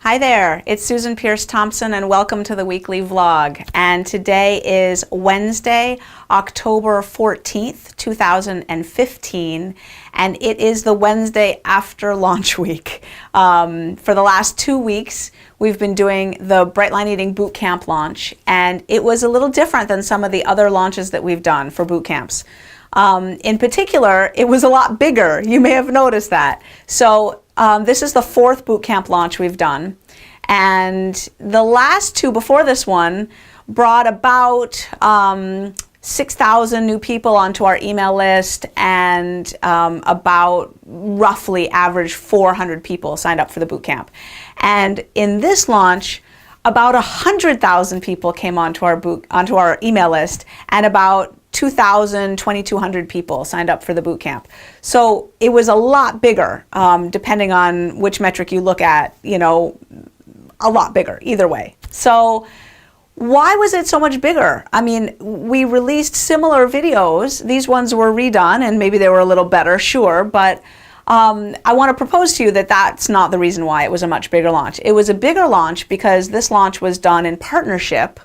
Hi there, it's Susan Pierce Thompson and welcome to the weekly vlog. And today is Wednesday, October 14th, 2015, and it is the Wednesday after launch week. For the last 2 weeks, we've been doing the Bright Line Eating Bootcamp launch, and it was a little different than some of the other launches that we've done for boot camps. In particular, it was a lot bigger. You may have noticed that. So this is the fourth bootcamp launch we've done. And the last two before this one brought about 6,000 new people onto our email list, and about roughly average 400 people signed up for the bootcamp. And in this launch, about 100,000 people came onto our email list, and about 2,200 people signed up for the bootcamp. So it was a lot bigger, depending on which metric you look at, a lot bigger either way. So why was it so much bigger? I mean, we released similar videos. These ones were redone and maybe they were a little better, sure, but I want to propose to you that that's not the reason why it was a much bigger launch. It was a bigger launch because this launch was done in partnership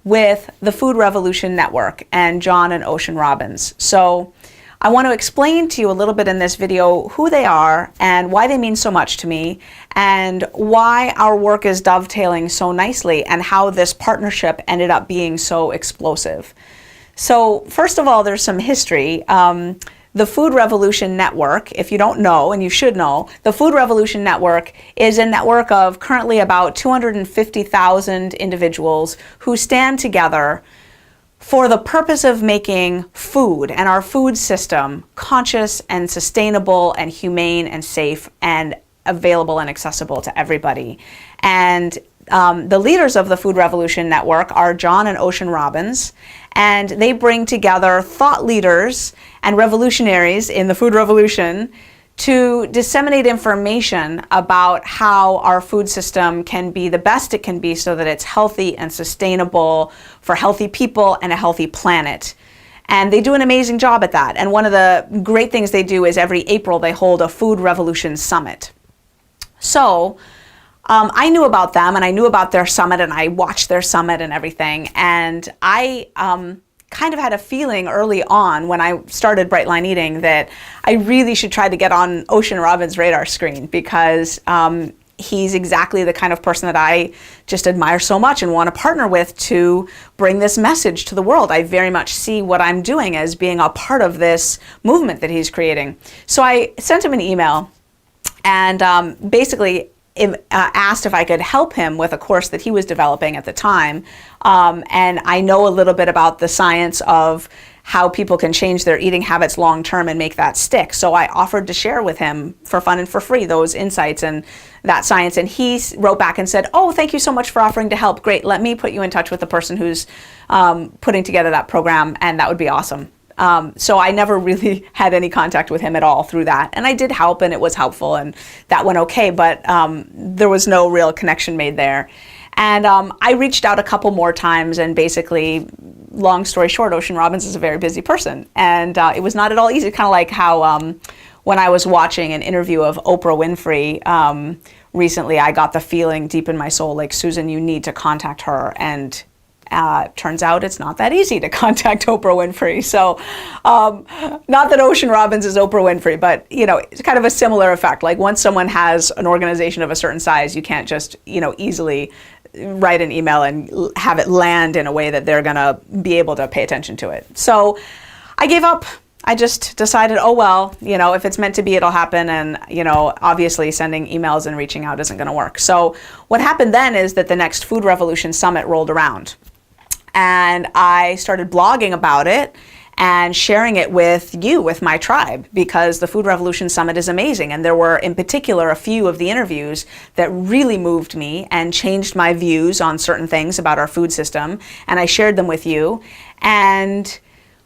with the Food Revolution Network and John and Ocean Robbins. So I want to explain to you a little bit in this video who they are and why they mean so much to me, and why our work is dovetailing so nicely, and how this partnership ended up being so explosive. So first of all, there's some history. The Food Revolution Network, if you don't know, and you should know, the Food Revolution Network is a network of currently about 250,000 individuals who stand together for the purpose of making food and our food system conscious and sustainable and humane and safe and available and accessible to everybody. And the leaders of the Food Revolution Network are John and Ocean Robbins, and they bring together thought leaders and revolutionaries in the food revolution to disseminate information about how our food system can be the best it can be so that it's healthy and sustainable for healthy people and a healthy planet. And they do an amazing job at that. And one of the great things they do is every April they hold a Food Revolution Summit. So I knew about them and I knew about their summit and I watched their summit and everything. And I kind of had a feeling early on when I started Bright Line Eating that I really should try to get on Ocean Robbins' radar screen, because he's exactly the kind of person that I just admire so much and want to partner with to bring this message to the world. I very much see what I'm doing as being a part of this movement that he's creating. So I sent him an email and basically asked if I could help him with a course that he was developing at the time. And I know a little bit about the science of how people can change their eating habits long term and make that stick. So I offered to share with him for fun and for free those insights and that science. And he wrote back and said, "Oh, thank you so much for offering to help. Great, let me put you in touch with the person who's putting together that program, and that would be awesome." So I never really had any contact with him at all through that. And I did help and it was helpful and that went okay, but there was no real connection made there. And I reached out a couple more times, and basically, long story short, Ocean Robbins is a very busy person. And it was not at all easy, kind of like how when I was watching an interview of Oprah Winfrey recently, I got the feeling deep in my soul, like, Susan, you need to contact her. And turns out it's not that easy to contact Oprah Winfrey. So not that Ocean Robbins is Oprah Winfrey, but it's kind of a similar effect. Like, once someone has an organization of a certain size, you can't just easily write an email and have it land in a way that they're gonna be able to pay attention to it. So I gave up. I just decided, oh well, if it's meant to be, it'll happen. And obviously sending emails and reaching out isn't gonna work. So what happened then is that the next Food Revolution Summit rolled around. And I started blogging about it and sharing it with you, with my tribe, because the Food Revolution Summit is amazing. And there were, in particular, a few of the interviews that really moved me and changed my views on certain things about our food system. And I shared them with you. And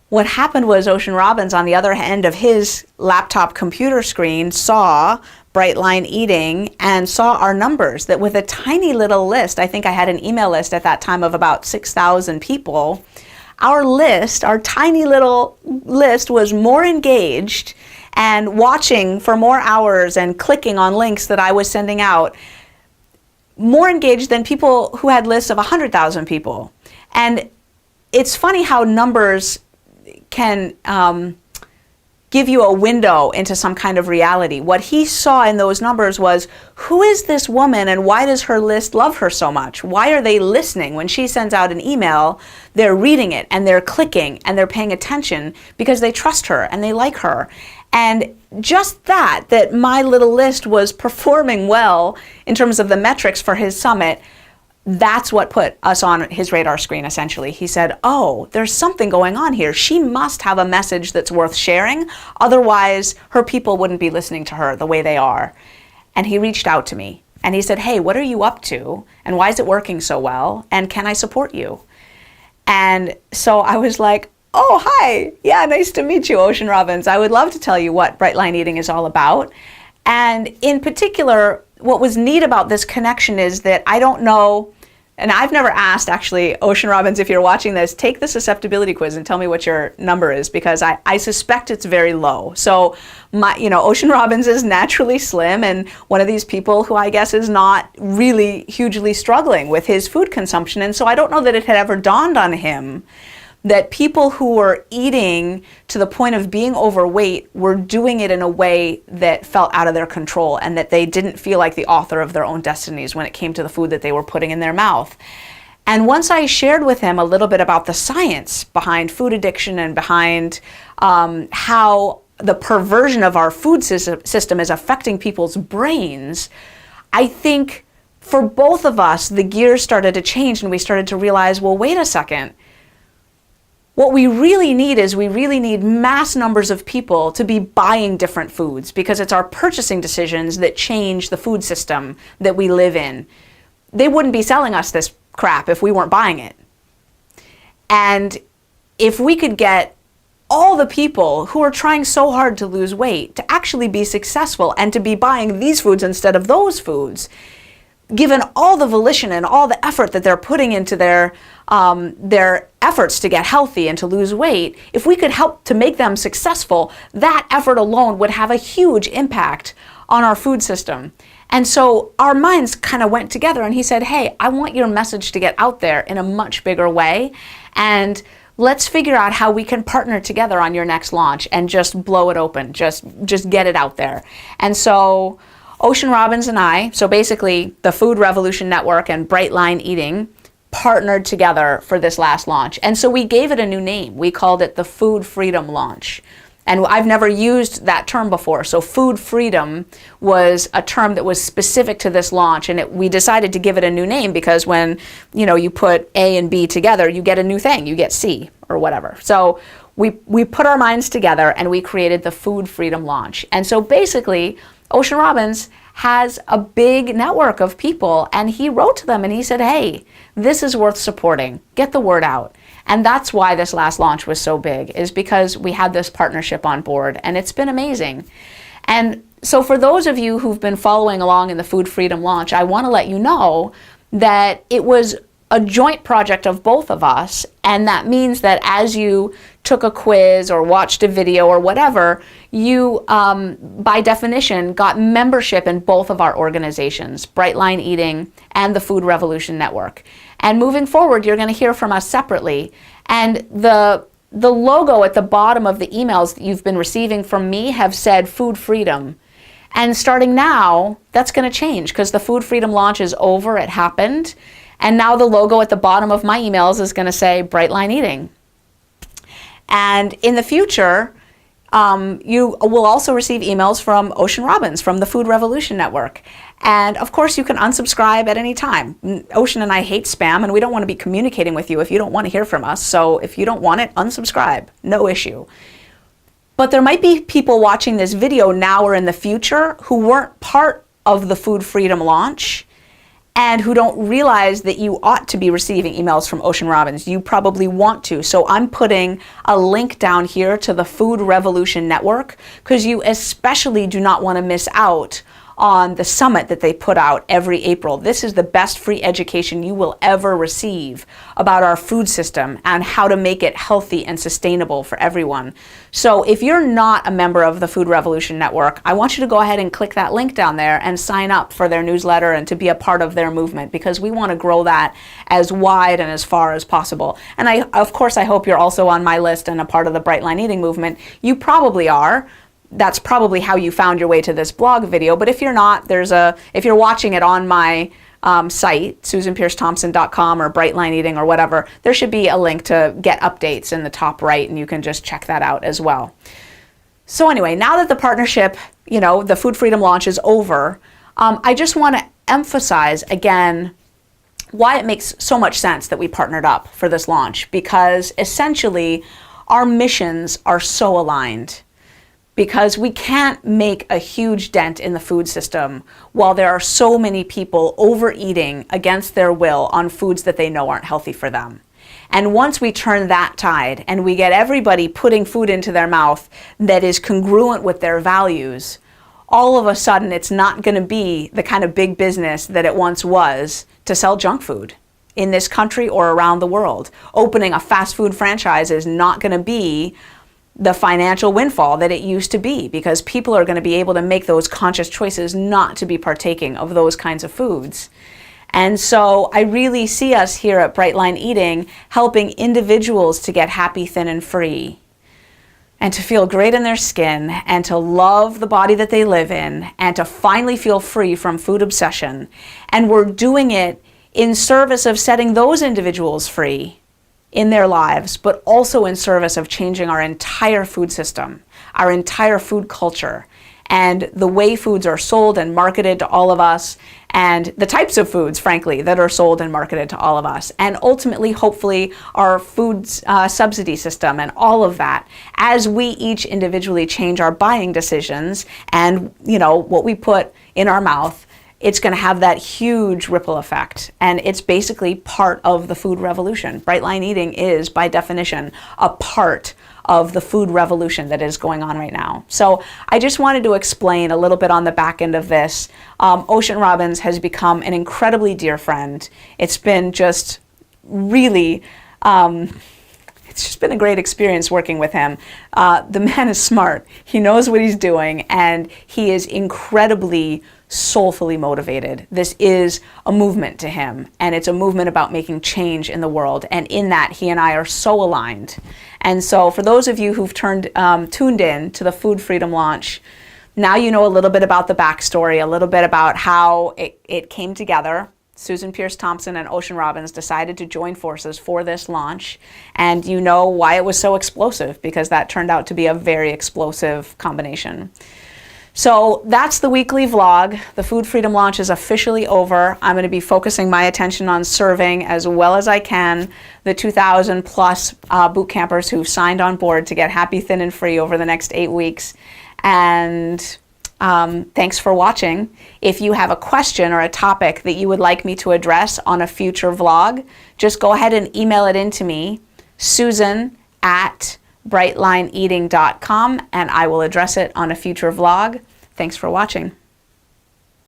what happened was Ocean Robbins, on the other end of his laptop computer screen, saw Bright Line Eating and saw our numbers, that with a tiny little list, I think I had an email list at that time of about 6,000 people, our list, our tiny little list, was more engaged and watching for more hours and clicking on links that I was sending out more engaged than people who had lists of 100,000 people. And it's funny how numbers can give you a window into some kind of reality. What he saw in those numbers was, who is this woman and why does her list love her so much? Why are they listening? When she sends out an email, they're reading it and they're clicking and they're paying attention because they trust her and they like her. And just that my little list was performing well in terms of the metrics for his summit, that's what put us on his radar screen, essentially. He said, oh, there's something going on here. She must have a message that's worth sharing. Otherwise, her people wouldn't be listening to her the way they are. And he reached out to me and he said, hey, what are you up to? And why is it working so well? And can I support you? And so I was like, oh, hi. Yeah, nice to meet you, Ocean Robbins. I would love to tell you what Bright Line Eating is all about. And in particular, what was neat about this connection is that I don't know, and I've never asked, actually, Ocean Robbins, if you're watching this, take the susceptibility quiz and tell me what your number is, because I suspect it's very low. So, Ocean Robbins is naturally slim and one of these people who I guess is not really hugely struggling with his food consumption. And so I don't know that it had ever dawned on him that people who were eating to the point of being overweight were doing it in a way that felt out of their control and that they didn't feel like the author of their own destinies when it came to the food that they were putting in their mouth. And once I shared with him a little bit about the science behind food addiction and behind how the perversion of our food system is affecting people's brains, I think for both of us, the gears started to change and we started to realize, well, wait a second. What we really need is we really need mass numbers of people to be buying different foods, because it's our purchasing decisions that change the food system that we live in. They wouldn't be selling us this crap if we weren't buying it. And if we could get all the people who are trying so hard to lose weight to actually be successful and to be buying these foods instead of those foods, given all the volition and all the effort that they're putting into their efforts to get healthy and to lose weight, if we could help to make them successful, that effort alone would have a huge impact on our food system. And so our minds kind of went together and he said, hey, I want your message to get out there in a much bigger way. And let's figure out how we can partner together on your next launch and just blow it open, just get it out there. And so Ocean Robbins and I, so basically the Food Revolution Network and Bright Line Eating, partnered together for this last launch. And so we gave it a new name. We called it the Food Freedom Launch. And I've never used that term before. So food freedom was a term that was specific to this launch. And we decided to give it a new name because when you put A and B together, you get a new thing. You get C or whatever. So we put our minds together and we created the Food Freedom Launch. And so basically, Ocean Robbins has a big network of people, and he wrote to them and he said, hey, this is worth supporting. Get the word out. And that's why this last launch was so big, is because we had this partnership on board, and it's been amazing. And so for those of you who've been following along in the Food Freedom Launch, I want to let you know that it was a joint project of both of us, and that means that as you took a quiz or watched a video or whatever, you, by definition, got membership in both of our organizations, Bright Line Eating and the Food Revolution Network. And moving forward, you're going to hear from us separately. And the logo at the bottom of the emails that you've been receiving from me have said Food Freedom. And starting now, that's going to change because the Food Freedom Launch is over. It happened. And now the logo at the bottom of my emails is going to say Bright Line Eating. And in the future, you will also receive emails from Ocean Robbins from the Food Revolution Network. And of course, you can unsubscribe at any time. Ocean and I hate spam, and we don't want to be communicating with you if you don't want to hear from us. So if you don't want it, unsubscribe. No issue. But there might be people watching this video now or in the future who weren't part of the Food Freedom Launch and who don't realize that you ought to be receiving emails from Ocean Robbins. You probably want to. So I'm putting a link down here to the Food Revolution Network because you especially do not want to miss out on the summit that they put out every April. This is the best free education you will ever receive about our food system and how to make it healthy and sustainable for everyone. So if you're not a member of the Food Revolution Network, I want you to go ahead and click that link down there and sign up for their newsletter and to be a part of their movement, because we want to grow that as wide and as far as possible. And of course, I hope you're also on my list and a part of the Bright Line Eating movement. You probably are. That's probably how you found your way to this blog video. But if you're not, if you're watching it on my site, SusanPierceThompson.com or Bright Line Eating or whatever, there should be a link to get updates in the top right, and you can just check that out as well. So anyway, now that the partnership, the Food Freedom launch is over, I just want to emphasize again why it makes so much sense that we partnered up for this launch, because essentially our missions are so aligned. Because we can't make a huge dent in the food system while there are so many people overeating against their will on foods that they know aren't healthy for them. And once we turn that tide and we get everybody putting food into their mouth that is congruent with their values, all of a sudden it's not going to be the kind of big business that it once was to sell junk food in this country or around the world. Opening a fast food franchise is not going to be the financial windfall that it used to be, because people are going to be able to make those conscious choices not to be partaking of those kinds of foods. And so I really see us here at Bright Line Eating helping individuals to get happy, thin, and free, and to feel great in their skin, and to love the body that they live in, and to finally feel free from food obsession. And we're doing it in service of setting those individuals free in their lives, but also in service of changing our entire food system, our entire food culture, and the way foods are sold and marketed to all of us, and the types of foods, frankly, that are sold and marketed to all of us, and ultimately, hopefully, our food subsidy system and all of that, as we each individually change our buying decisions and, what we put in our mouth. It's going to have that huge ripple effect. And it's basically part of the food revolution. Bright Line Eating is, by definition, a part of the food revolution that is going on right now. So I just wanted to explain a little bit on the back end of this. Ocean Robbins has become an incredibly dear friend. It's been just really... it's just been a great experience working with him. The man is smart. He knows what he's doing, and he is incredibly soulfully motivated. This is a movement to him, and it's a movement about making change in the world. And in that, he and I are so aligned. And so for those of you who've tuned in to the Food Freedom launch, now you know a little bit about the backstory, a little bit about how it came together. Susan Pierce Thompson and Ocean Robbins decided to join forces for this launch, and you know why it was so explosive, because that turned out to be a very explosive combination. So that's the weekly vlog. The Food Freedom launch is officially over. I'm going to be focusing my attention on serving as well as I can the 2,000 plus boot campers who've signed on board to get happy, thin, and free over the next 8 weeks. And thanks for watching. If you have a question or a topic that you would like me to address on a future vlog, just go ahead and email it in to me, Susan@brightlineeating.com, and I will address it on a future vlog. Thanks for watching.